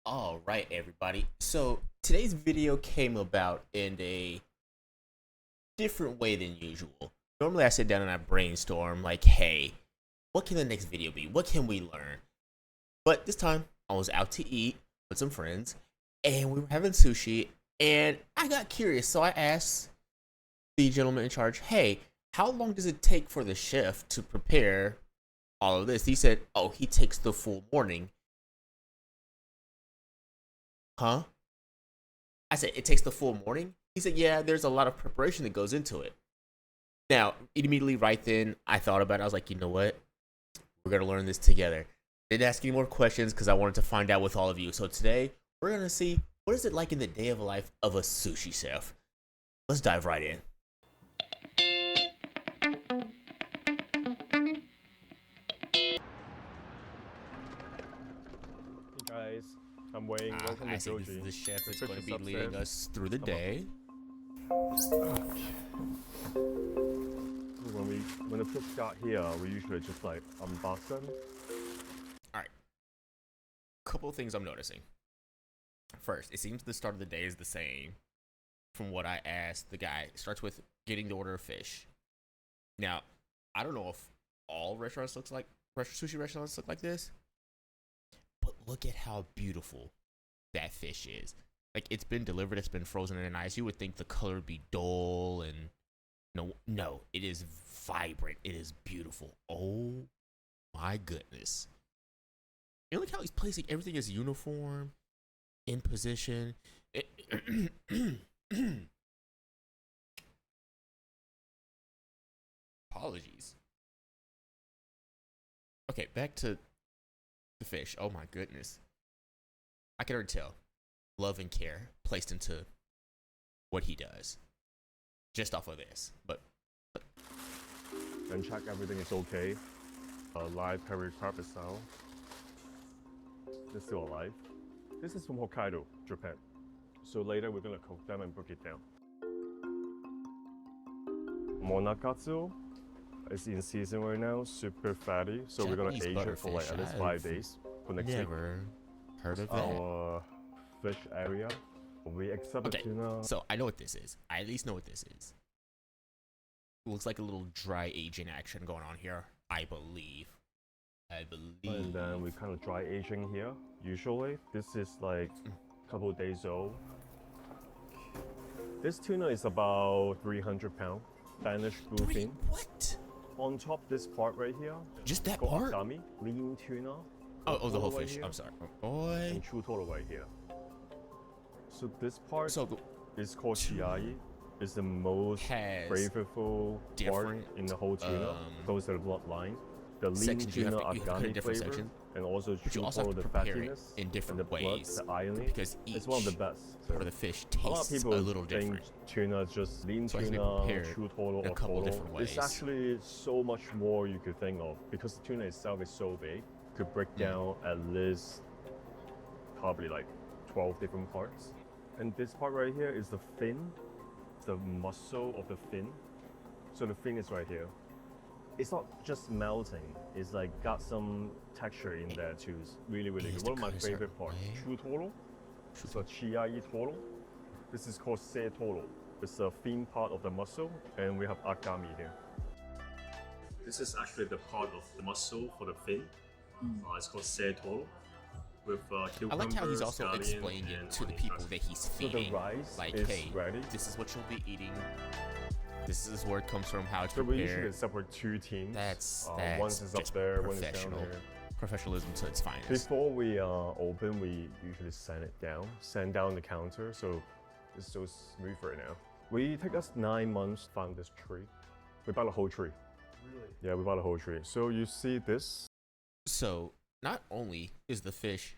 All right, everybody. So today's video came about in a different way than usual. Normally, I sit down and I brainstorm, like, hey, what can the next video be? What can we learn? But this time, I was out to eat with some friends, and we were having sushi, and I got curious, so I asked the gentleman in charge, hey, how long does it take for the chef to prepare all of this? He said, oh, he takes the full morning. Huh? I said, it takes the full morning? He said, yeah, there's a lot of preparation that goes into it. Now, immediately right then, I thought about it. I was like, you know what? We're going to learn this together. Didn't ask any more questions because I wanted to find out with all of you. So today, we're going to see what is it like in the day of life of a sushi chef. Let's dive right in. Hey guys, I'm Wayne. Welcome I to see this is Joji. the chef The that's fish going to is be upstairs. leading us through the Come on. day. When the fish got here, we usually just like unbox them. All right. Couple of things I'm noticing. First, it seems the start of the day is the same from what I asked the guy. It starts with getting the order of fish. Now, I don't know if all restaurants looks like sushi restaurants look like this, but look at how beautiful that fish is. Like, it's been delivered, it's been frozen in ice. You would think the color would be dull and no, it is vibrant. It is beautiful. Oh my goodness. You look how he's placing everything is uniform, in position. Apologies. Okay, back to the fish. Oh my goodness. I can already tell love and care placed into what he does just off of this. But And check everything is okay. Live pericarp style. They're still alive. This is from Hokkaido, Japan. So later we're gonna cook them and break it down. Monakatsu is in season right now, super fatty. So we're gonna Japanese age it for like butterfish, at least I've 5 days for next week. never heard of that. Our fish area, we accept Okay, the tuna. so I know what this is. I at least know what this is. Looks like a little dry aging action going on here, I believe. And then we kind of dry aging here. Usually, this is like a couple of days old. This tuna is about 300 pounds, Danish bluefin. What? On top, this part right here, Just that called part? akami, lean tuna. Oh, the whole right fish. here, I'm sorry. Oh, boy. and chutoro right here. So this part So is called chiai. It's the most has flavorful part different, in the whole tuna. Goes to the bloodline. The lean sections you tuna have to cut in agami different flavor, sections, and also but you also have chutoro, to the prepare it fattiness in different and the ways blood, the iron. because each It's one of the best. part of the fish A lot of tastes a people little think different. tuna is just lean So it has to be tuna, prepared chutoro, in a or couple toro. different ways. It's actually so much more you could think of because the tuna itself is so big. Could break down at least probably like 12 different parts. And this part right here is the fin, the muscle of the fin. So the fin is right here. It's not just melting, it's like got some texture in there too. It's really, really has good. to One of my cut a certain favorite parts, way. chutoro. So chiai toro. This is called se toro. It's the fin part of the muscle, and we have agami here. This is actually the part of the muscle for the fin. It's called se toro. With I like how he's also scallion, explaining it and to the onion people dust. that he's So the feeding. rice Like, is hey, ready. this is what you'll be eating. This is where it comes from, how it's So we usually prepared. separate two teams. That's One is up just there, one is down professional. here. Professionalism to its finest. Before we open, we usually sand down the counter, so it's so smooth right now. We take us 9 months to find this tree. We bought a whole tree. Really? Yeah, we bought a whole tree. So you see this? So not only is the fish,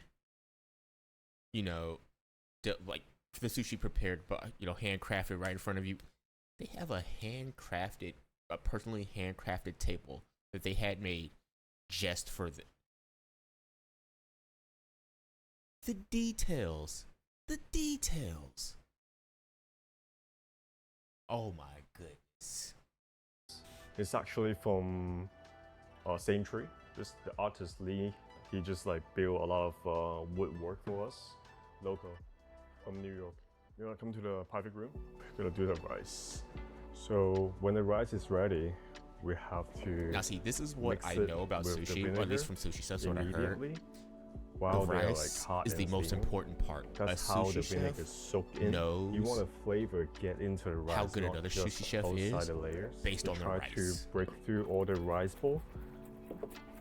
like the sushi prepared, but handcrafted right in front of you, they have a personally handcrafted table that they had made just for the details. The details. Oh my goodness. It's actually from same tree. Just the artist Lee He just like built a lot of woodwork for us, local, from New York. You wanna come to the private room? We're gonna do the rice. So when the rice is ready, we have to Now see, this is what I know about sushi, or at least from Sushi Chefs, what I heard. The While they're like rice hot is the and most steaming. important part. That's A how the sushi vinegar chef is soaked in. knows You want the flavor get into the rice, how good not another just sushi chef outside is the layers. based We on the try rice. to break through all the rice bowl.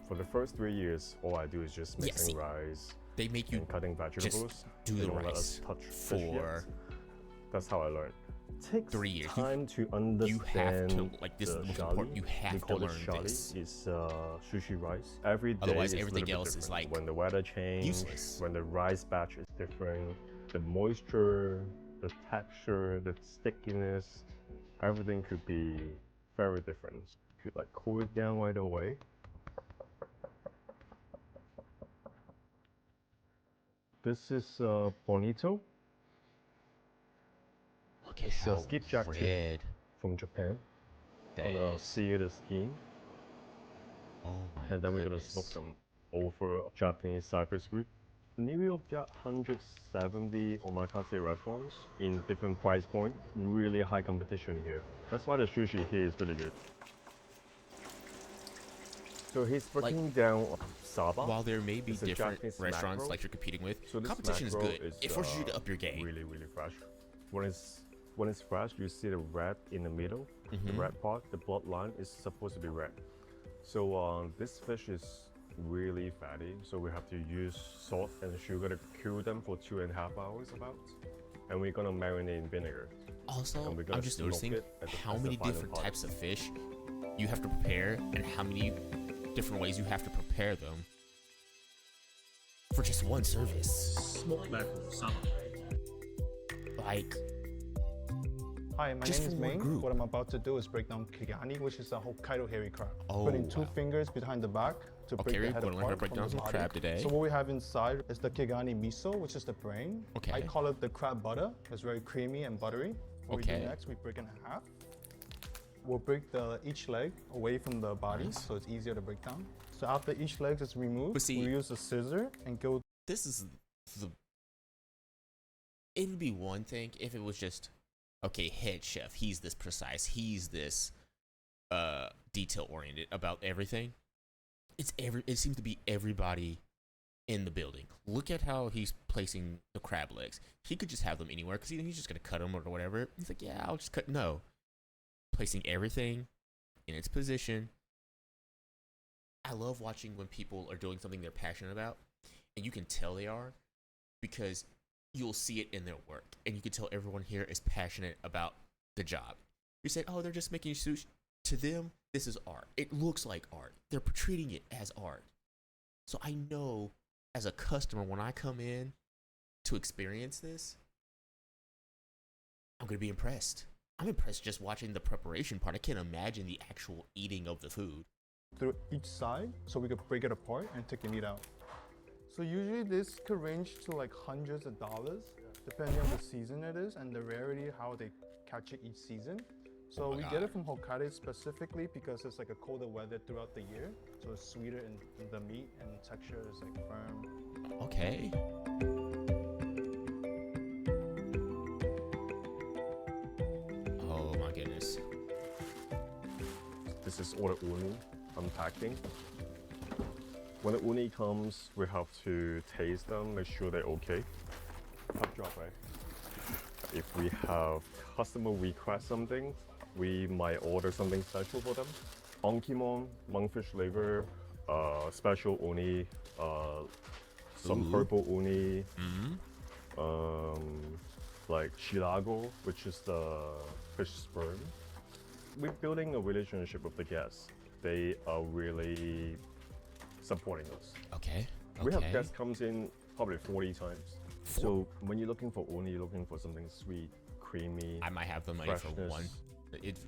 For the first 3 years, all I do is just mixing see, rice they make you and cutting vegetables. do They the don't let rice us touch fish yet. for That's how I learned. It takes 3 years. time to You understand have to, like, this is the the most shali. important. You We have to call it learn shali. this. It's sushi rice. Every day Otherwise, is a everything little bit else is, different. like, when the weather changes, useless. when the rice batch is different, the moisture, the texture, the stickiness, everything could be very different. You could like cool it down right away. This is bonito. Okay, It's a skipjack tip red from Japan. that On the is. seared skin. Oh my And then we're gonna goodness. smoke them over Japanese cypress wood. New York got 170 omakase restaurants in different price points. Really high competition here. That's why the sushi here is really good. So he's breaking down saba. While there may be It's a different Japanese restaurants mackerel. like you're competing with, So this competition is mackerel good. It forces you to up your game. Really, really fresh. When it's fresh, you see the red in the middle. The red part, the bloodline is supposed to be red. So this fish is really fatty. So we have to use salt and sugar to cool them for 2.5 hours about. And we're gonna marinate in vinegar. Also, And we're gonna I'm just smoke noticing it at the- how as the many final different part. types of fish you have to prepare and how many different ways you have to prepare them for just one service. Smoked mackerel, saba. Like, Hi, my Just name is for one Ming. group. What I'm about to do is break down kigani, which is a Hokkaido hairy crab. Oh, Putting two wow. fingers behind the back to break Okay, the we're head gonna learn how to apart break from down the some body. crab today. So what we have inside is the kigani miso, which is the brain. Okay. I call it the crab butter. It's very creamy and buttery. What we Okay. do next, we break it in half. We'll break each leg away from the body, Nice. so it's easier to break down. So after each leg is removed, But see- we use a scissor and go. this is the. It would be one thing if it was just, okay, head chef, he's this precise, he's this detail oriented about everything. It seems to be everybody in the building. Look at how he's placing the crab legs. He could just have them anywhere because he's just gonna cut them or whatever. He's like, yeah, I'll just cut. No, placing everything in its position. I love watching when people are doing something they're passionate about, and you can tell they are because you'll see it in their work, and you can tell everyone here is passionate about the job. You say, oh, they're just making sushi. To them, this is art. It looks like art. They're treating it as art. So I know as a customer, when I come in to experience this, I'm going to be impressed. I'm impressed just watching the preparation part. I can't imagine the actual eating of the food. through each side so we could break it apart and take the meat out. So usually this could range to like hundreds of dollars depending on the season it is and the rarity how they catch it each season. So we get it from Hokkaido specifically because it's like a colder weather throughout the year. So it's sweeter in the meat and texture is like firm. Okay. Oh my goodness. This is all the uni unpacking. When the uni comes, we have to taste them, make sure they're okay. Top drop, right? If we have customer request something, we might order something special for them. Onkimon, monkfish liver, special uni, some Ooh. purple uni, Mm-hmm. like shilago, which is the fish sperm. We're building a relationship with the guests. They are really supporting us. Okay. We have Okay. guests comes in probably 40 times. So when you're looking for uni, you're looking for something sweet, creamy. I might have them like for freshness. one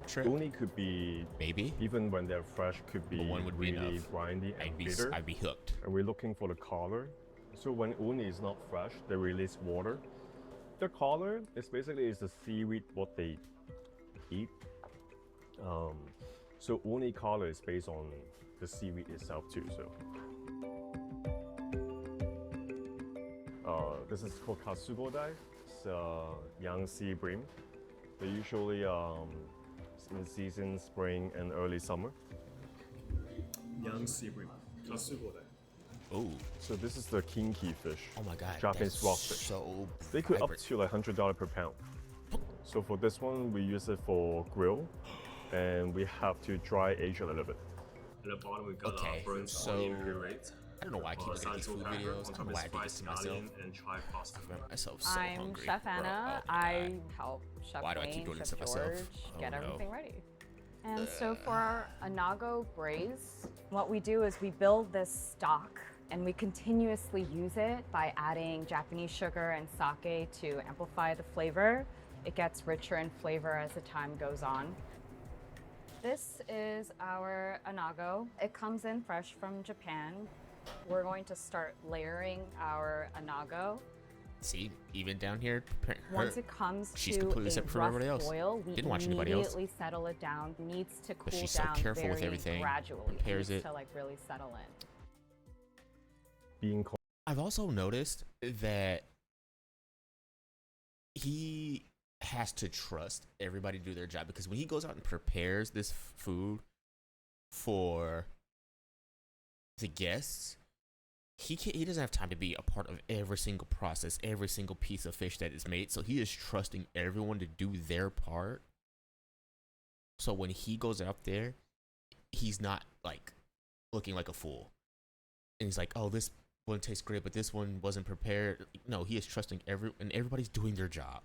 trip. Uni could be, Maybe. even when they're fresh, could be one would be really enough. grindy and I'd be bitter. I'd be hooked. And we're looking for the color. So when uni is not fresh, they release water. The color is basically the seaweed what they eat. So uni color is based on the seaweed itself too. So This is called katsugodai. It's young sea bream. They usually in season spring and early summer. Young sea bream, katsugodai. Oh, So this is the kinki fish. oh my God. Japanese that's rockfish. So They could up vibrant. to like $100 per pound. So for this one, we use it for grill, and we have to dry age it a little bit. At the bottom, we got Okay, burnt so onion puree. I don't know why I keep looking at these food videos. I don't know why I do this to myself. And chai pasta. I find myself so I'm hungry. Chef Bro, Anna. oh my I God. help Chef Why do I keep Wayne, doing this Chef to myself? George Oh, get no. everything ready. And so for our anago braise, what we do is we build this stock and we continuously use it by adding Japanese sugar and sake to amplify the flavor. It gets richer in flavor as the time goes on. This is our anago. It comes in fresh from Japan. We're going to start layering our anago. See, even down here, Once it comes she's to completely a separate from rough everybody else. boil, we Didn't watch anybody else. immediately settle it down. Needs to cool she's so down careful with very everything, gradually. prepares Needs it. to like really settle in. Being I've also noticed that he has to trust everybody to do their job, because when he goes out and prepares this food for the guests, he doesn't have time to be a part of every single process, every single piece of fish that is made. So he is trusting everyone to do their part. So when he goes out there, he's not like looking like a fool. And he's like, oh, this one tastes great, but this one wasn't prepared. No, he is trusting and everybody's doing their job.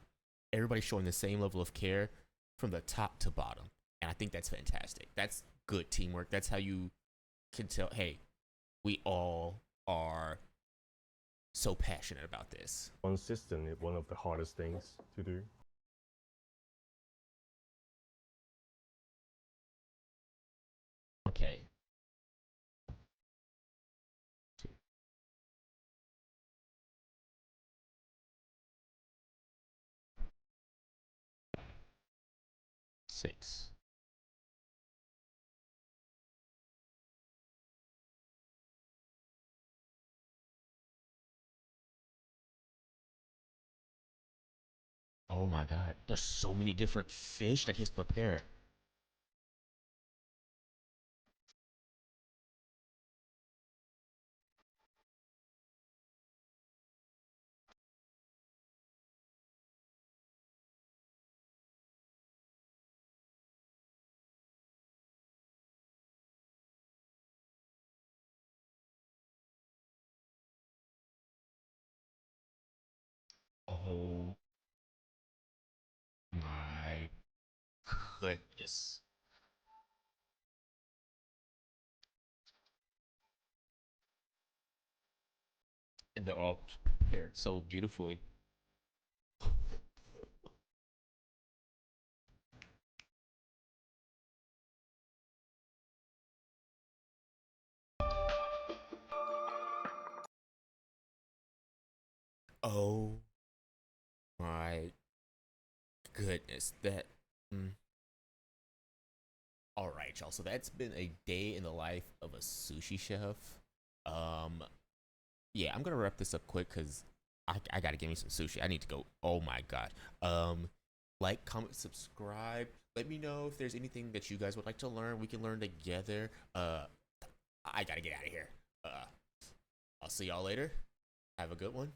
Everybody's showing the same level of care from the top to bottom. And I think that's fantastic. That's good teamwork. That's how you can tell, hey, we all are so passionate about this. consistent is one of the hardest things to do. Okay. Six. Oh my God. There's so many different fish that he's prepared. Oh my goodness. And they're all prepared so beautifully. Oh my goodness. That. All right, y'all. So that's been a day in the life of a sushi chef. Yeah, I'm gonna wrap this up quick because I gotta get me some sushi. I need to go. Oh my God. Like, comment, subscribe. Let me know if there's anything that you guys would like to learn. We can learn together. I gotta get out of here. I'll see y'all later. Have a good one.